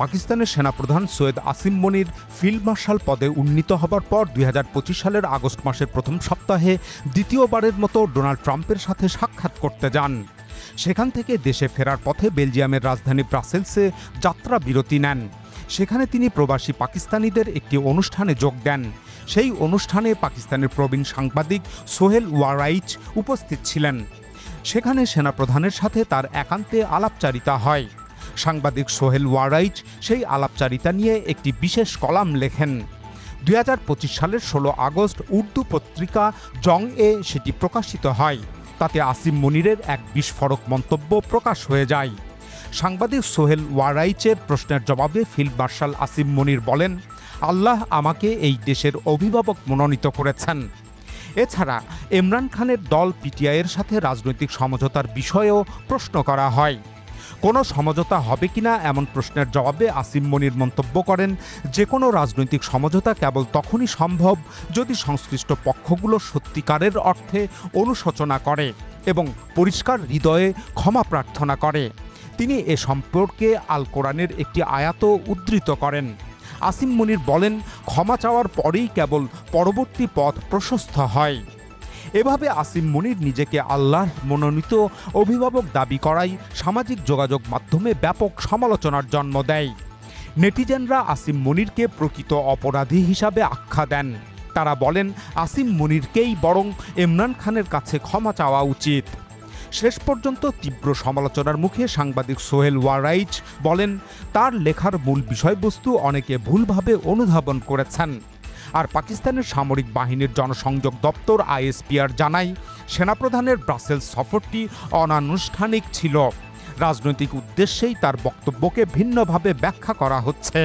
পাকিস্তানের সেনাপ্রধান সৈয়দ আসিম মনির field marshal পদে উন্নীত হবার পর ২০২৫ সালের আগস্ট মাসের প্রথম সপ্তাহে দ্বিতীয়বারের মতো ডোনাল্ড ট্রাম্পের সাথে সাক্ষাৎ করতে যান। সেখান থেকে দেশে ফেরার পথে বেলজিয়ামের রাজধানী ব্রাসেলসে যাত্রা বিরতি নেন। সেখানে তিনি প্রবাসী পাকিস্তানিদের একটি অনুষ্ঠানে যোগ দেন। সেই অনুষ্ঠানে পাকিস্তানের প্রবীণ সাংবাদিক সোহেল ওয়ারাইচ উপস্থিত ছিলেন। সেখানে সেনাপ্রধানের সাথে তার একান্তে আলাপচারিতা হয়। সাংবাদিক সোহেল ওয়ারাইচ সেই আলাপচারিতা নিয়ে একটি বিশেষ কলাম লেখেন। ২০২৫ সালের ১৬ আগস্ট উর্দু পত্রিকা জং-এ সেটি প্রকাশিত হয়। তাতে আসিম মনিরের এক বিস্ফোরক মন্তব্য প্রকাশ হয়ে যায়। সাংবাদিক সোহেল ওয়ারাইচের প্রশ্নের জবাবে ফিল্ড মার্শাল আসিম মনির বলেন, আল্লাহ আমাকে এই দেশের অভিভাবক মনোনীত করেছেন। এছাড়া ইমরান খানের দল পিটিআইয়ের সাথে রাজনৈতিক সমঝোতার বিষয়েও প্রশ্ন করা হয়। কোনো সমঝোতা হবে কিনা এমন প্রশ্নের জবাবে আসিম মনির মন্তব্য করেন, যে কোনো রাজনৈতিক সমঝোতা কেবল তখনই সম্ভব যদি সংশ্লিষ্ট পক্ষগুলো সত্যিকারের অর্থে অনুশোচনা করে এবং পরিষ্কার হৃদয়ে ক্ষমা প্রার্থনা করে। তিনি এ সম্পর্কে আল কোরআনের একটি আয়াত উদ্ধৃত করেন। আসিম মনির বলেন, ক্ষমা চাওয়ার পরেই কেবল পরবর্তী পথ প্রশস্ত হয়। এভাবে আসিম মনির নিজেকে আল্লাহর মনোনীত অভিভাবক দাবি করাই সামাজিক যোগাযোগ মাধ্যমে ব্যাপক সমালোচনার জন্ম দেয়। নেটিজেনরা আসিম মনিরকে প্রকৃত অপরাধী হিসাবে আখ্যা দেন। তারা বলেন, আসিম মনিরকেই বরং ইমরান খানের কাছে ক্ষমা চাওয়া উচিত। শেষ পর্যন্ত তীব্র সমালোচনার মুখে সাংবাদিক সোহেল ওয়ারাইচ বলেন, তার লেখার মূল বিষয়বস্তু অনেকে ভুলভাবে অনুধাবন করেছেন। আর পাকিস্তানের সামরিক বাহিনীর জনসংযোগ দপ্তর আইএসপিআর জানায়, সেনাপ্রধানের ব্রাসেলস সফরটি অনানুষ্ঠানিক ছিল। রাজনৈতিক উদ্দেশ্যেই তার বক্তব্যকে ভিন্নভাবে ব্যাখ্যা করা হচ্ছে।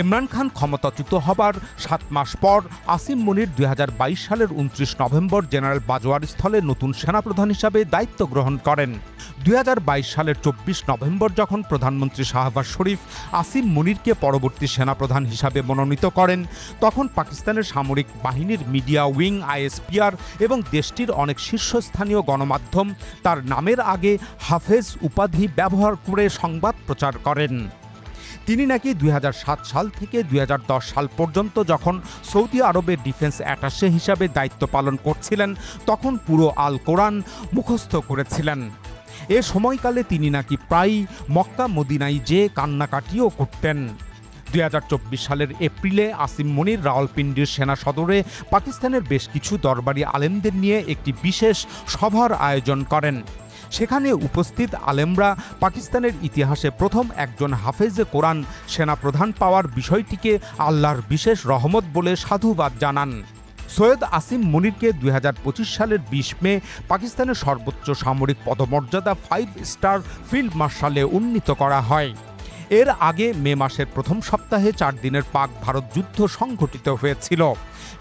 ইমরান খান ক্ষমতাচ্যুত হবার ৭ মাস পর আসিম মনির ২০২২ সালের ২৯ নভেম্বর জেনারেল বাজওয়ার স্থলে নতুন সেনাপ্রধান হিসাবে দায়িত্ব গ্রহণ করেন। ২০২২ সালের ২৪ নভেম্বর যখন প্রধানমন্ত্রী শাহবাজ শরীফ আসিম মনিরকে পরবর্তী সেনাপ্রধান হিসাবে মনোনীত করেন, তখন পাকিস্তানের সামরিক বাহিনীর মিডিয়া উইং আইএসপিআর এবং দেশটির অনেক শীর্ষস্থানীয় গণমাধ্যম তার নামের আগে হাফেজ উপাধি ব্যবহার করে সংবাদ প্রচার করেন। তিনি নাকি ২০০৭ সাল থেকে ২০১০ সাল পর্যন্ত যখন সৌদি আরবের ডিফেন্স অ্যাটাশে হিসাবে দায়িত্ব পালন করছিলেন, তখন পুরো আল কোরআন মুখস্থ করেছিলেন। এ সময়কালে তিনি নাকি প্রায়ই মক্কা মদিনায় যেয়ে কান্নাকাটিও করতেন। ২০২৪ সালের এপ্রিলে আসিম মনির রাওয়ালপিন্ডির সেনা সদরে পাকিস্তানের বেশ কিছু দরবারি আলেমদের নিয়ে একটি বিশেষ সভার আয়োজন করেন। সেখানে উপস্থিত আলেমরা পাকিস্তানের ইতিহাসে প্রথম একজন হাফেজে কোরআন সেনাপ্রধান পাওয়ার বিষয়টিকে আল্লাহর বিশেষ রহমত বলে সাধুবাদ জানান। সৈয়দ আসিম মনিরকে ২০২৫ সালের ২০ মে পাকিস্তানের সর্বোচ্চ সামরিক পদমর্যাদা 5 স্টার ফিল্ড মার্শালে উন্নীত করা হয়। এর আগে মে মাসের প্রথম সপ্তাহে ৪ দিনের পাক ভারত যুদ্ধ সংঘটিত হয়েছিল।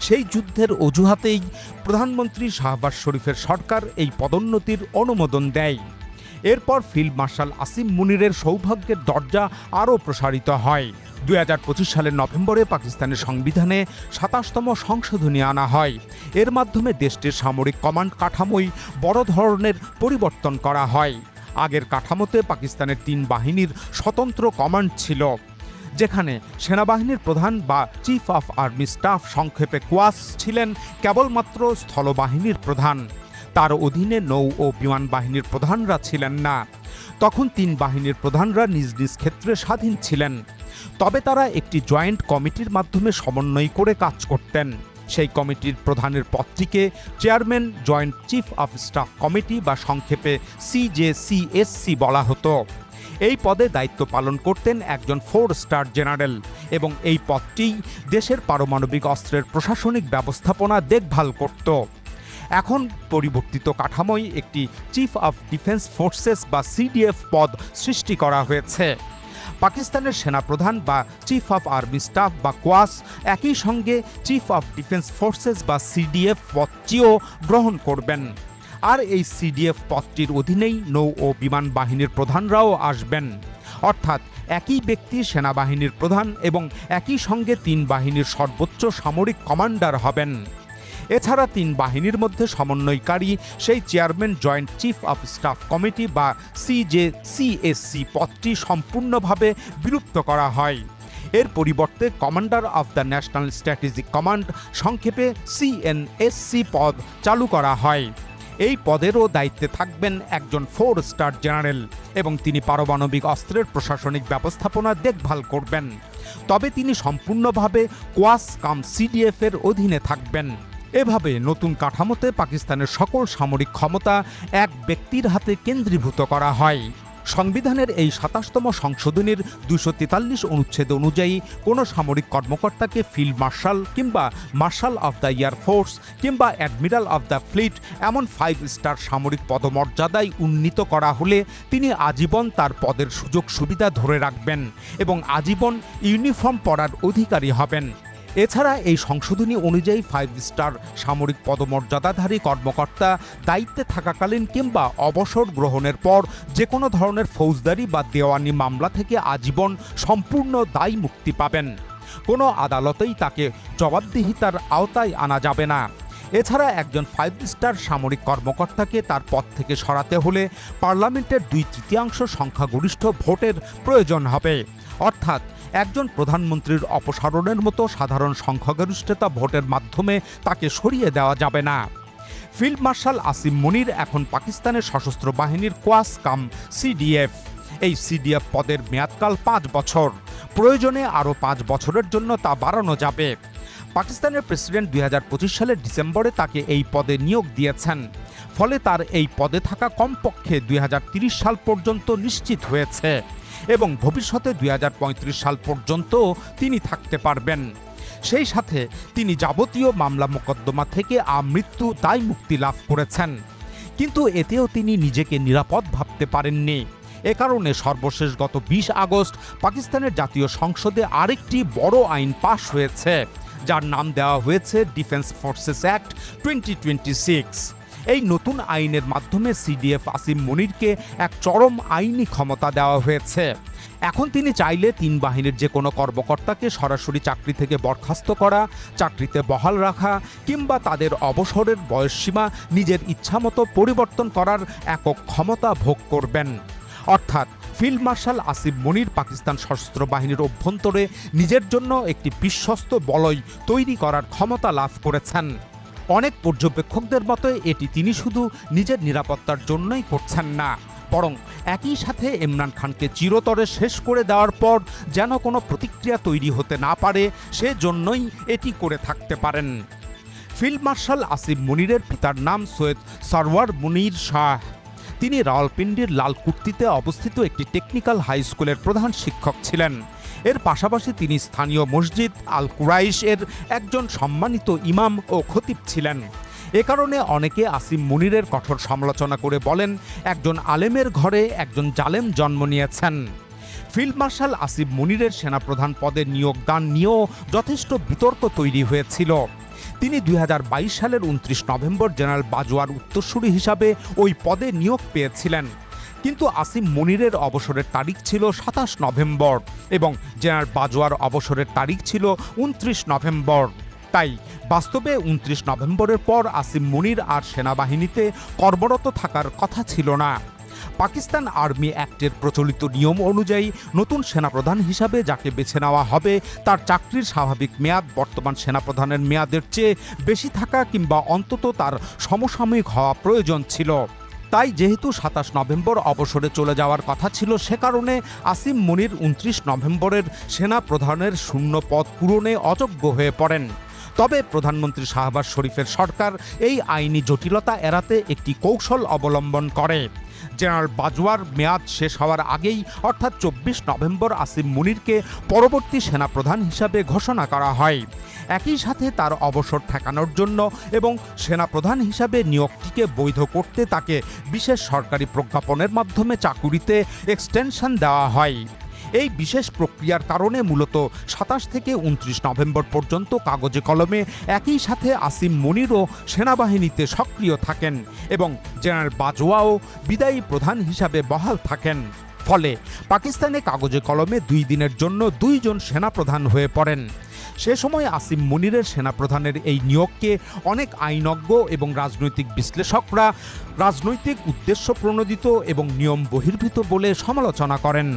সেই যুদ্ধের অজুহাতেই প্রধানমন্ত্রী শাহবাজ শরীফের সরকার এই পদোন্নতির অনুমোদন দেয়। এরপর ফিল্ড মার্শাল আসিম মনিরের সৌভাগ্যের দরজা আরও প্রসারিত হয়। ২০২৫ সালের নভেম্বরে পাকিস্তানের সংবিধানে ২৭তম সংশোধনী আনা হয়। এর মাধ্যমে দেশটির সামরিক কমান্ড কাঠামোয় বড় ধরনের পরিবর্তন করা হয়। আগের কাঠামোতে পাকিস্তানের ৩ বাহিনীর স্বতন্ত্র কমান্ড ছিল, যেখানে সেনাবাহিনীর প্রধান বা চিফ অফ আর্মি স্টাফ সংক্ষেপে কোয়াস ছিলেন কেবলমাত্র স্থলবাহিনীর প্রধান। তার অধীনে নৌ ও বিমান বাহিনীর প্রধানরা ছিলেন না। তখন ৩ বাহিনীর প্রধানরা নিজ নিজ ক্ষেত্রে স্বাধীন ছিলেন, তবে তারা একটি জয়েন্ট কমিটির মাধ্যমে সমন্বয় করে কাজ করতেন। সেই কমিটির প্রধানের পদটিকে chairman joint chief of staff committee বা সংক্ষেপে CJCSC বলা হতো। এই পদে দায়িত্ব পালন করতেন একজন 4 স্টার জেনারেল এবং এই পদটিই দেশের পারমাণবিক অস্ত্রের প্রশাসনিক ব্যবস্থাপনা দেখভাল করত। এখন পরিবর্তিত কাঠামোয় একটি চিফ অফ ডিফেন্স ফোর্সেস বা CDF পদ সৃষ্টি করা হয়েছে। পাকিস্তানের সেনাপ্রধান বা চিফ অফ আর্মি স্টাফ বা কোয়াস একই সঙ্গে চিফ অফ ডিফেন্স ফোর্সেস বা CDF পদটিও গ্রহণ করবেন। আর এই CDF পদটির অধীনেই নৌ ও বিমান বাহিনীর প্রধানরাও আসবেন। অর্থাৎ একই ব্যক্তি সেনাবাহিনীর প্রধান এবং একই সঙ্গে 3 বাহিনীর সর্বোচ্চ সামরিক কমান্ডার হবেন। এছাড়া তিন বাহিনীর মধ্যে সমন্বয়কারী সেই chairman joint chief of staff committee বা সিএসসি পদটি সম্পূর্ণভাবে বিলুপ্ত করা হয়। এর পরিবর্তে commander of the national strategic command, সংক্ষেপে CNSC পদ চালু করা হয়। এই পদেরও দায়িত্বে থাকবেন একজন 4 স্টার জেনারেল এবং তিনি পারমাণবিক অস্ত্রের প্রশাসনিক ব্যবস্থাপনা দেখভাল করবেন। তবে তিনি সম্পূর্ণভাবে CDF এর অধীনে থাকবেন। এভাবে নতুন কাঠামোতে পাকিস্তানের সকল সামরিক ক্ষমতা এক ব্যক্তির হাতে কেন্দ্রীভূত করা হয়। সংবিধানের এই ২৭তম সংশোধনীর ২৪৩ অনুচ্ছেদ অনুযায়ী কোনো সামরিক কর্মকর্তাকে ফিল্ড মার্শাল কিংবা marshal of the air force কিংবা অ্যাডমিরাল অফ দ্য ফ্লিট এমন 5 স্টার সামরিক পদমর্যাদায় উন্নীত করা হলে তিনি আজীবন তার পদের সুযোগ সুবিধা ধরে রাখবেন এবং আজীবন ইউনিফর্ম পরার অধিকারী হবেন। এছাড়া এই সংশোধনী অনুযায়ী 5 স্টার সামরিক পদমর্যাদাধারী কর্মকর্তা দায়িত্বে থাকাকালীন কিংবা অবসর গ্রহণের পর যে কোনো ধরনের ফৌজদারি বা দেওয়ানি মামলা থেকে আজীবন সম্পূর্ণ দায় মুক্তি পাবেন। কোনো আদালতেই তাকে জবাবদিহিতার আওতায় আনা যাবে না। এছাড়া একজন 5 স্টার সামরিক কর্মকর্তাকে তার পদ থেকে সরাতে হলে পার্লামেন্টের 2/3 সংখ্যাগরিষ্ঠ ভোটের প্রয়োজন হবে, অর্থাৎ একজন প্রধানমন্ত্রীর অপসারণের মতো সাধারণ সংখ্যাগরিষ্ঠতা ভোটের মাধ্যমে তাকে সরিয়ে দেওয়া যাবে না। ফিল্ড মার্শাল আসিম মনির এখন পাকিস্তানের সশস্ত্র বাহিনীর CDF। এই CDF পদের মেয়াদকাল 5 বছর, প্রয়োজনে আরও 5 বছরের জন্য তা বাড়ানো যাবে। পাকিস্তানের প্রেসিডেন্ট 2025 সালের ডিসেম্বরে তাকে এই পদে নিয়োগ দিয়েছেন, ফলে তার এই পদে থাকা কমপক্ষে 2030 সাল পর্যন্ত নিশ্চিত হয়েছে এবং ভবিষ্যতে 2035 সাল পর্যন্ত তিনি থাকতে পারবেন। সেই সাথে তিনি যাবতীয় মামলা মোকদ্দমা থেকে আমৃত্যু দায় মুক্তি লাভ করেছেন, কিন্তু এতেও তিনি নিজেকে নিরাপদ ভাবতে পারেননি। এ কারণে সর্বশেষ গত 20 আগস্ট পাকিস্তানের জাতীয় সংসদে আরেকটি বড় আইন পাশ হয়েছে, যার নাম দেওয়া হয়েছে ডিফেন্স ফোর্সেস অ্যাক্ট 2026। এই নতুন আইনের মাধ্যমে CDF আসিম মনিরকে এক চরম আইনি ক্ষমতা দেওয়া হয়েছে। এখন তিনি চাইলে 3 বাহিনীর যে কোনো কর্মকর্তাকে সরাসরি চাকরি থেকে বরখাস্ত করা, চাকরিতে বহাল রাখা কিংবা তাদের অবসরের বয়সসীমা নিজের ইচ্ছামতো পরিবর্তন করার একক ক্ষমতা ভোগ করবেন। অর্থাৎ ফিল্ড মার্শাল আসিম মনির পাকিস্তান সশস্ত্র বাহিনীর অভ্যন্তরে নিজের জন্য একটি বিশ্বস্ত বলয় তৈরি করার ক্ষমতা লাভ করেছেন। অনেক পর্যবেক্ষকদের মতে এটি তিনি শুধু নিজের নিরাপত্তার জন্যই করছেন না, বরং একই সাথে ইমরান খানকে চিরতরে শেষ করে দেওয়ার পর যেন কোনো প্রতিক্রিয়া তৈরি হতে না পারে সেজন্যই এটি করে থাকতে পারেন। ফিল্ড মার্শাল আসিম মনিরের পিতার নাম সৈয়দ সরওয়ার মুনির শাহ। তিনি রাওয়ালপিন্ডির লালকুর্তিতে অবস্থিত একটি টেকনিক্যাল হাই স্কুলের প্রধান শিক্ষক ছিলেন। এর পাশাপাশি তিনি স্থানীয় মসজিদ আল কুরাইশ এর একজন সম্মানিত ইমাম ও খতিব ছিলেন। এ কারণে অনেকে আসিম মনিরের কঠোর সমালোচনা করে বলেন, একজন আলেমের ঘরে একজন জালেম জন্ম নিয়েছেন। ফিল্ড মার্শাল আসিম মনিরের সেনাপ্রধান পদে নিয়োগদান নিয়েও যথেষ্ট বিতর্ক তৈরি হয়েছিল। তিনি 2022 সালের 29 নভেম্বর জেনারেল বাজওয়ার উত্তরসূরি হিসাবে ওই পদে নিয়োগ পেয়েছিলেন, কিন্তু আসিম মনিরের অবসরের তারিখ ছিল 27 নভেম্বর এবং জেনারেল বাজওয়ার অবসরের তারিখ ছিল 29 নভেম্বর। তাই বাস্তবে 29 নভেম্বরের পর আসিম মনির আর সেনাবাহিনীতে কর্মরত থাকার কথা ছিল না। পাকিস্তান আর্মি অ্যাক্টের প্রচলিত নিয়ম অনুযায়ী নতুন সেনাপ্রধান হিসাবে যাকে বেছে নেওয়া হবে তার চাকরির স্বাভাবিক মেয়াদ বর্তমান সেনাপ্রধানের মেয়াদের চেয়ে বেশি থাকা কিংবা অন্তত তার সমসাময়িক হওয়া প্রয়োজন ছিল। তাই যেহেতু 27 নভেম্বর অবসরে চলে যাওয়ার কথা ছিল, সে কারণে আসিম মনির 29 নভেম্বরের সেনা প্রধানের শূন্য পদ পূরণে অযোগ্য হয়ে পড়েন। তবে প্রধানমন্ত্রী শাহবাজ শরীফের সরকার এই আইনি জটিলতা এড়াতে একটি কৌশল অবলম্বন করে। জেনারেল বাজওয়ার মেয়াদ শেষ হওয়ার আগেই অর্থাৎ 24 নভেম্বর আসিম মনিরকে পরবর্তী সেনাপ্রধান হিসাবে ঘোষণা করা হয়। একই সাথে তার অবসর ঠেকানোর জন্য এবং সেনাপ্রধান হিসাবে নিয়োগটিকে বৈধ করতে তাকে বিশেষ সরকারি প্রজ্ঞাপনের মাধ্যমে চাকুরিতে এক্সটেনশন দেওয়া হয়। এই বিশেষ প্রক্রিয়ার কারণে মূলত 27 থেকে 29 নভেম্বর পর্যন্ত কাগজে কলমে একই সাথে আসিম মনিরও সেনাবাহিনীতে সক্রিয় থাকেন এবং জেনারেল বাজওয়াও বিদায়ী প্রধান হিসাবে বহাল থাকেন। ফলে পাকিস্তানে কাগজে কলমে 2 দিনের জন্য 2 জন সেনাপ্রধান হয়ে পড়েন। সে সময় আসিম মনিরের সেনাপ্রধানের এই নিয়োগকে অনেক আইনজ্ঞ এবং রাজনৈতিক বিশ্লেষকরা রাজনৈতিক উদ্দেশ্য প্রণোদিত এবং নিয়ম বহির্ভূত বলে সমালোচনা করেন।